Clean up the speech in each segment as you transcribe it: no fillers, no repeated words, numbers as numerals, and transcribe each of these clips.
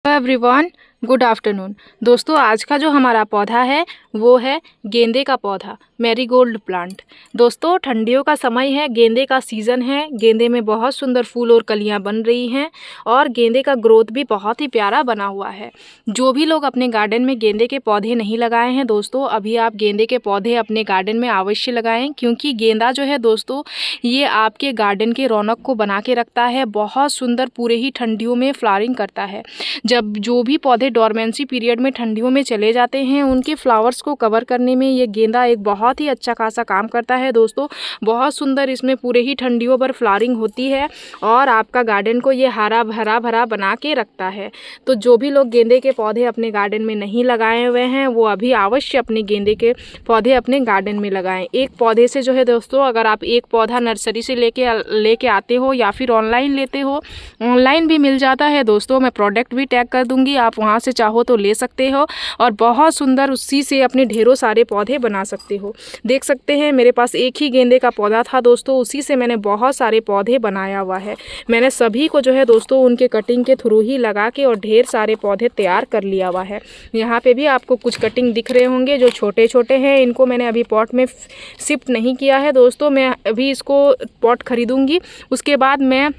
Everyone, good afternoon. दोस्तों, आज का जो हमारा पौधा है वो है गेंदे का पौधा, मैरीगोल्ड प्लांट। दोस्तों, ठंडियों का समय है, गेंदे का सीज़न है। गेंदे में बहुत सुंदर फूल और कलियां बन रही हैं और गेंदे का ग्रोथ भी बहुत ही प्यारा बना हुआ है। जो भी लोग अपने गार्डन में गेंदे के पौधे नहीं लगाए हैं दोस्तों, अभी आप गेंदे के पौधे अपने गार्डन में अवश्य लगाएं, क्योंकि गेंदा जो है दोस्तों, ये आपके गार्डन के रौनक को बना के रखता है। बहुत सुंदर पूरे ही ठंडियों में फ्लावरिंग करता है। जब जो भी पौधे डोरमेंसी पीरियड में ठंडियों में चले जाते हैं, उनके फ्लावर्स को कवर करने में ये गेंदा एक बहुत ही अच्छा खासा काम करता है दोस्तों। बहुत सुंदर इसमें पूरे ही ठंडियों पर फ्लावरिंग होती है और आपका गार्डन को ये हरा भरा बना के रखता है। तो जो भी लोग गेंदे के पौधे अपने गार्डन में नहीं लगाए हुए हैं, वो अभी अवश्य अपने गेंदे के पौधे अपने गार्डन में लगाएं। एक पौधे से जो है दोस्तों, अगर आप एक पौधा नर्सरी से लेके आते हो या फिर ऑनलाइन लेते हो, ऑनलाइन भी मिल जाता है दोस्तों। मैं प्रोडक्ट भी टैग कर दूंगी, आप वहां से चाहो तो ले सकते हो और बहुत सुंदर उसी से अपने ढेरों सारे पौधे बना सकते हो। देख सकते हैं, मेरे पास एक ही गेंदे का पौधा था दोस्तों, उसी से मैंने बहुत सारे पौधे बनाया हुआ है। मैंने सभी को जो है दोस्तों उनके कटिंग के थ्रू ही लगा के और ढेर सारे पौधे तैयार कर लिया हुआ है। यहाँ पे भी आपको कुछ कटिंग दिख रहे होंगे जो छोटे छोटे हैं। इनको मैंने अभी पॉट में शिफ्ट नहीं किया है दोस्तों, मैं अभी इसको पॉट खरीदूंगी, उसके बाद मैं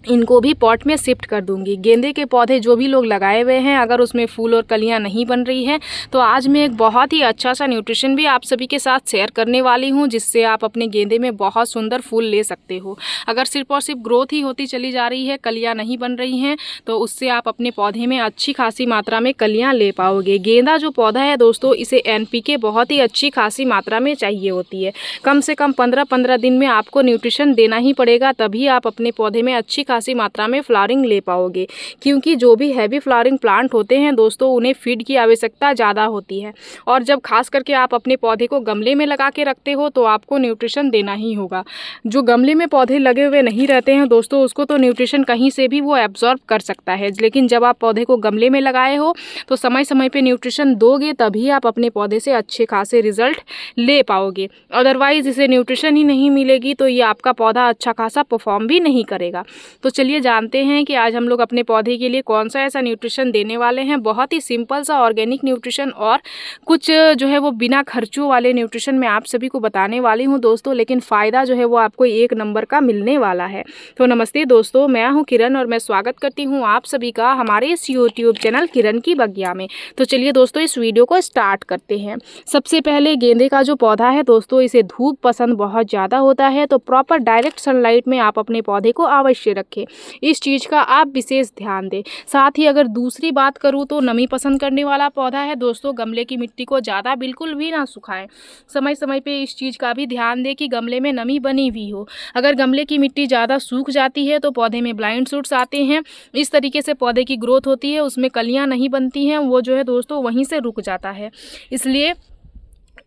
इनको भी पॉट में शिफ्ट कर दूंगी। गेंदे के पौधे जो भी लोग लगाए हुए हैं, अगर उसमें फूल और कलियां नहीं बन रही हैं, तो आज मैं एक बहुत ही अच्छा सा न्यूट्रिशन भी आप सभी के साथ शेयर करने वाली हूं, जिससे आप अपने गेंदे में बहुत सुंदर फूल ले सकते हो। अगर सिर्फ और सिर्फ ग्रोथ ही होती चली जा रही है, कलियां नहीं बन रही हैं, तो उससे आप अपने पौधे में अच्छी खासी मात्रा में कलियाँ ले पाओगे। गेंदा जो पौधा है दोस्तों, इसे NPK बहुत ही अच्छी खासी मात्रा में चाहिए होती है। कम से कम 15-15 दिन में आपको न्यूट्रिशन देना ही पड़ेगा, तभी आप अपने पौधे में अच्छी खासी मात्रा में फ्लावरिंग ले पाओगे। क्योंकि जो भी हैवी फ्लावरिंग प्लांट होते हैं दोस्तों, उन्हें फीड की आवश्यकता ज़्यादा होती है और जब खास करके आप अपने पौधे को गमले में लगा के रखते हो तो आपको न्यूट्रिशन देना ही होगा। जो गमले में पौधे लगे हुए नहीं रहते हैं दोस्तों, उसको तो न्यूट्रिशन कहीं से भी वो एब्जॉर्ब कर सकता है, लेकिन जब आप पौधे को गमले में लगाए हो तो समय समय पर न्यूट्रिशन दोगे, तभी आप अपने पौधे से अच्छे खासे रिजल्ट ले पाओगे। अदरवाइज इसे न्यूट्रिशन ही नहीं मिलेगी तो ये आपका पौधा अच्छा खासा परफॉर्म भी नहीं करेगा। तो चलिए जानते हैं कि आज हम लोग अपने पौधे के लिए कौन सा ऐसा न्यूट्रिशन देने वाले हैं। बहुत ही सिंपल सा ऑर्गेनिक न्यूट्रिशन और कुछ जो है वो बिना खर्चों वाले न्यूट्रिशन मैं आप सभी को बताने वाली हूं दोस्तों, लेकिन फ़ायदा जो है वो आपको एक नंबर का मिलने वाला है। तो नमस्ते दोस्तों, मैं हूँ किरण और मैं स्वागत करती हूँ आप सभी का हमारे इस यूट्यूब चैनल किरण की बगिया में। तो चलिए दोस्तों, इस वीडियो को स्टार्ट करते हैं। सबसे पहले गेंदे का जो पौधा है दोस्तों, इसे धूप पसंद बहुत ज़्यादा होता है, तो प्रॉपर डायरेक्ट सनलाइट में आप अपने पौधे को अवश्य रखें। इस चीज़ का आप विशेष ध्यान दें। साथ ही अगर दूसरी बात करूँ तो नमी पसंद करने वाला पौधा है दोस्तों, गमले की मिट्टी को ज़्यादा बिल्कुल भी ना सुखाएं। समय समय पे इस चीज़ का भी ध्यान दें कि गमले में नमी बनी हुई हो। अगर गमले की मिट्टी ज़्यादा सूख जाती है तो पौधे में ब्लाइंड शूट्स आते हैं। इस तरीके से पौधे की ग्रोथ होती है, उसमें कलियाँ नहीं बनती हैं, वो जो है दोस्तों वहीं से रुक जाता है। इसलिए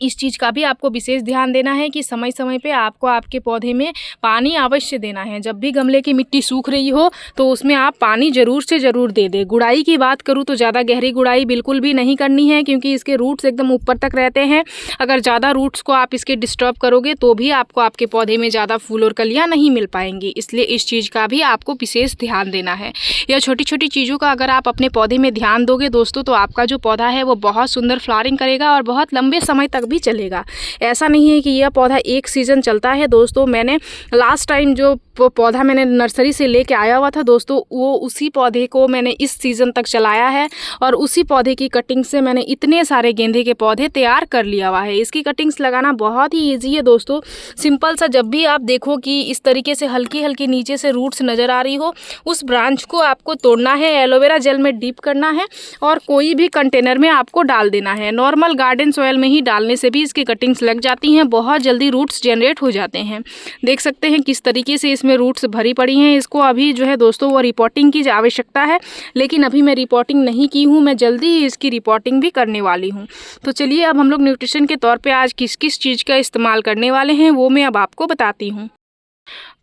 इस चीज़ का भी आपको विशेष ध्यान देना है कि समय समय पे आपको आपके पौधे में पानी अवश्य देना है। जब भी गमले की मिट्टी सूख रही हो तो उसमें आप पानी ज़रूर से ज़रूर दे दें। गुड़ाई की बात करूँ तो ज़्यादा गहरी गुड़ाई बिल्कुल भी नहीं करनी है, क्योंकि इसके रूट्स एकदम ऊपर तक रहते हैं। अगर ज़्यादा रूट्स को आप इसके डिस्टर्ब करोगे तो भी आपको आपके पौधे में ज़्यादा फूल और कलियाँ नहीं मिल पाएंगी। इसलिए इस चीज़ का भी आपको विशेष ध्यान देना है। यह छोटी छोटी चीज़ों का अगर आप अपने पौधे में ध्यान दोगे दोस्तों, तो आपका जो पौधा है वो बहुत सुंदर फ्लावरिंग करेगा और बहुत लंबे समय तक भी चलेगा। ऐसा नहीं है कि यह पौधा एक सीज़न चलता है दोस्तों। मैंने लास्ट टाइम जो पौधा मैंने नर्सरी से लेके आया हुआ था दोस्तों, वो उसी पौधे को मैंने इस सीज़न तक चलाया है और उसी पौधे की कटिंग से मैंने इतने सारे गेंदे के पौधे तैयार कर लिया हुआ है। इसकी कटिंग्स लगाना बहुत ही ईजी है दोस्तों, सिंपल सा। जब भी आप देखो कि इस तरीके से हल्की हल्की नीचे से रूट्स नज़र आ रही हो, उस ब्रांच को आपको तोड़ना है, एलोवेरा जेल में डीप करना है और कोई भी कंटेनर में आपको डाल देना है। नॉर्मल गार्डन सॉइल में ही डालने से भी इसकी कटिंग्स लग जाती हैं, बहुत जल्दी रूट्स जनरेट हो जाते हैं। देख सकते हैं किस तरीके से इसमें रूट्स भरी पड़ी हैं। इसको अभी जो है दोस्तों वो रिपोर्टिंग की आवश्यकता है, लेकिन अभी मैं रिपोर्टिंग नहीं की हूँ, मैं जल्दी ही इसकी रिपोर्टिंग भी करने वाली हूँ। तो चलिए अब हम लोग न्यूट्रिशन के तौर पे आज किस किस चीज़ का इस्तेमाल करने वाले हैं वो मैं अब आपको बताती हूँ।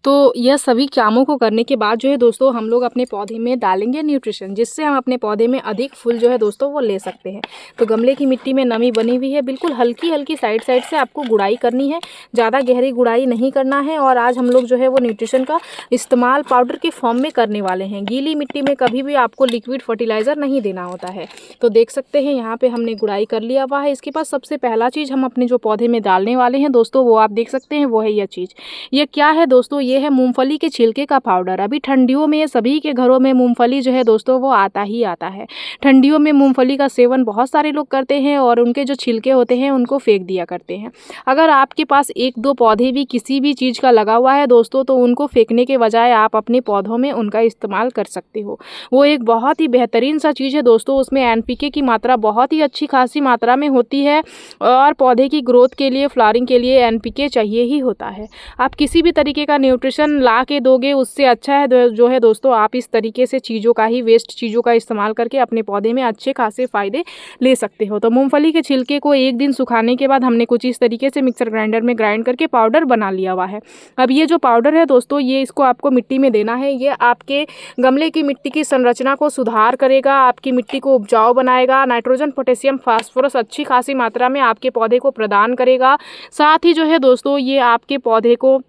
तो यह सभी कामों को करने के बाद जो है दोस्तों हम लोग अपने पौधे में डालेंगे न्यूट्रिशन, जिससे हम अपने पौधे में अधिक फूल जो है दोस्तों वो ले सकते हैं। तो गमले की मिट्टी में नमी बनी हुई है, बिल्कुल हल्की हल्की साइड साइड से आपको गुड़ाई करनी है, ज़्यादा गहरी गुड़ाई नहीं करना है। और आज हम लोग जो है वो न्यूट्रिशन का इस्तेमाल पाउडर के फॉर्म में करने वाले हैं। गीली मिट्टी में कभी भी आपको लिक्विड फर्टिलाइज़र नहीं देना होता है। तो देख सकते हैं यहाँ पे हमने गुड़ाई कर लिया हुआ है। इसके बाद सबसे पहला चीज़ हम अपने जो पौधे में डालने वाले हैं दोस्तों, वो आप देख सकते हैं, वो है यह चीज़। ये क्या है दोस्तों? ये है मूंगफली के छिलके का पाउडर। अभी ठंडियों में सभी के घरों में मूंगफली जो है दोस्तों वो आता ही आता है। ठंडियों में मूंगफली का सेवन बहुत सारे लोग करते हैं और उनके जो छिलके होते हैं उनको फेंक दिया करते हैं। अगर आपके पास एक दो पौधे भी किसी भी चीज़ का लगा हुआ है दोस्तों, तो उनको फेंकने के बजाय आप अपने पौधों में उनका इस्तेमाल कर सकते हो। वो एक बहुत ही बेहतरीन सा चीज़ है दोस्तों। उसमें एनपीके की मात्रा बहुत ही अच्छी खासी मात्रा में होती है और पौधे की ग्रोथ के लिए, फ्लावरिंग के लिए एनपीके चाहिए ही होता है। आप किसी भी तरीके का न्यूट्रिशन ला के दोगे उससे अच्छा है जो है दोस्तों आप इस तरीके से चीज़ों का ही, वेस्ट चीज़ों का इस्तेमाल करके अपने पौधे में अच्छे खासे फ़ायदे ले सकते हो। तो मूंगफली के छिलके को एक दिन सुखाने के बाद हमने कुछ इस तरीके से मिक्सर ग्राइंडर में ग्राइंड करके पाउडर बना लिया हुआ है। अब ये जो पाउडर है दोस्तों, ये इसको आपको मिट्टी में देना है। ये आपके गमले की मिट्टी की संरचना को सुधार करेगा, आपकी मिट्टी को उपजाऊ बनाएगा, नाइट्रोजन, पोटेशियम, फास्फोरस अच्छी खासी मात्रा में आपके पौधे को प्रदान करेगा। साथ ही जो है दोस्तों ये आपके पौधे को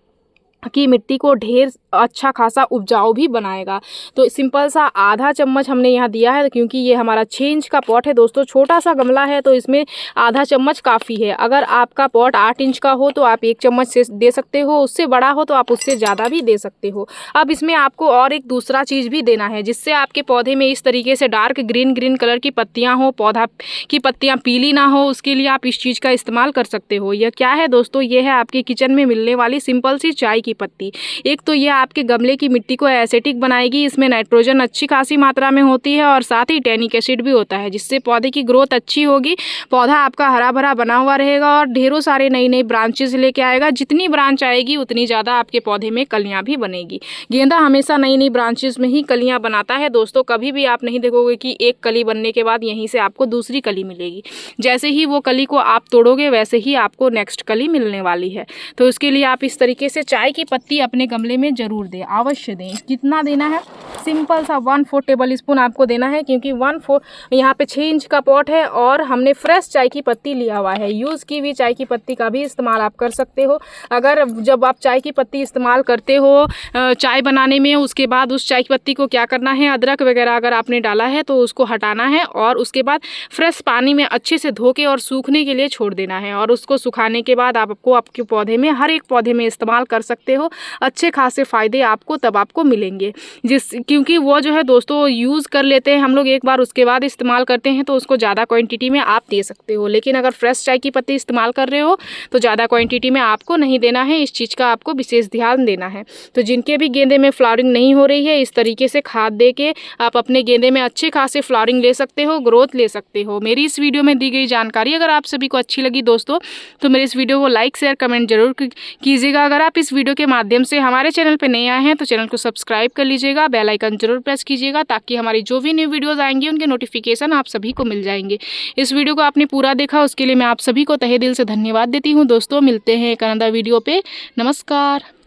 की मिट्टी को ढेर अच्छा खासा उपजाऊ भी बनाएगा। तो सिंपल सा आधा चम्मच हमने यहाँ दिया है, क्योंकि ये हमारा 6 इंच का पॉट है दोस्तों। छोटा सा गमला है तो इसमें आधा चम्मच काफ़ी है। अगर आपका पॉट 8 इंच का हो तो आप 1 चम्मच से दे सकते हो, उससे बड़ा हो तो आप उससे ज़्यादा भी दे सकते हो। अब इसमें आपको और एक दूसरा चीज़ भी देना है, जिससे आपके पौधे में इस तरीके से डार्क ग्रीन कलर की पत्तियाँ हो, पौधा की पत्तियाँ पीली ना हो, उसके लिए आप इस चीज़ का इस्तेमाल कर सकते हो। यह क्या है दोस्तों? ये है आपके किचन में मिलने वाली सिंपल सी चाय की पत्ती। एक तो ये आपके गमले की मिट्टी को एसिडिक बनाएगी, इसमें नाइट्रोजन अच्छी खासी मात्रा में होती है और साथ ही टैनिक एसिड भी होता है, जिससे पौधे की ग्रोथ अच्छी होगी, पौधा आपका हरा भरा बना हुआ रहेगा और ढेरों सारे नई नई ब्रांचेस लेके आएगा। जितनी ब्रांच आएगी उतनी ज़्यादा आपके पौधे में कलियाँ भी बनेगी। गेंदा हमेशा नई नई ब्रांचेस में ही कलियाँ बनाता है दोस्तों। कभी भी आप नहीं देखोगे कि एक कली बनने के बाद यहीं से आपको दूसरी कली मिलेगी। जैसे ही वो कली को आप तोड़ोगे वैसे ही आपको नेक्स्ट कली मिलने वाली है। तो इसके लिए आप इस तरीके से चाय की पत्ती अपने गमले में ज़रूर दें, अवश्य दें। कितना देना है? सिंपल सा 1/4 टेबल स्पून आपको देना है, क्योंकि 1/4 यहाँ पे 6 इंच का पॉट है और हमने फ्रेश चाय की पत्ती लिया हुआ है। यूज़ की हुई चाय की पत्ती का भी इस्तेमाल आप कर सकते हो। अगर जब आप चाय की पत्ती इस्तेमाल करते हो चाय बनाने में, उसके बाद उस चाय की पत्ती को क्या करना है, अदरक वगैरह अगर आपने डाला है तो उसको हटाना है और उसके बाद फ्रेश पानी में अच्छे से धो के और सूखने के लिए छोड़ देना है। और उसको सुखाने के बाद आपको आपके पौधे में, हर एक पौधे में इस्तेमाल कर सकते हो। अच्छे खासे फ़ायदे आपको तब आपको मिलेंगे, क्योंकि वो जो है दोस्तों यूज़ कर लेते हैं हम लोग एक बार, उसके बाद इस्तेमाल करते हैं तो उसको ज़्यादा क्वांटिटी में आप दे सकते हो। लेकिन अगर फ्रेश चाय की पत्ती इस्तेमाल कर रहे हो तो ज़्यादा क्वांटिटी में आपको नहीं देना है। इस चीज़ का आपको विशेष ध्यान देना है। तो जिनके भी गेंदे में फ्लावरिंग नहीं हो रही है, इस तरीके से खाद दे के आप अपने गेंदे में अच्छे खासे फ्लावरिंग ले सकते हो, ग्रोथ ले सकते हो। मेरी इस वीडियो में दी गई जानकारी अगर आप सभी को अच्छी लगी दोस्तों, तो मेरे इस वीडियो को लाइक, शेयर, कमेंट जरूर कीजिएगा। अगर आप इस वीडियो के माध्यम से हमारे चैनल पर नए आए हैं तो चैनल को सब्सक्राइब कर लीजिएगा, बेल आइकन जरूर प्रेस कीजिएगा, ताकि हमारी जो भी न्यू वीडियोस आएंगी उनके नोटिफिकेशन आप सभी को मिल जाएंगे। इस वीडियो को आपने पूरा देखा उसके लिए मैं आप सभी को तहे दिल से धन्यवाद देती हूँ दोस्तों। मिलते हैं एक अनदर वीडियो पे। नमस्कार।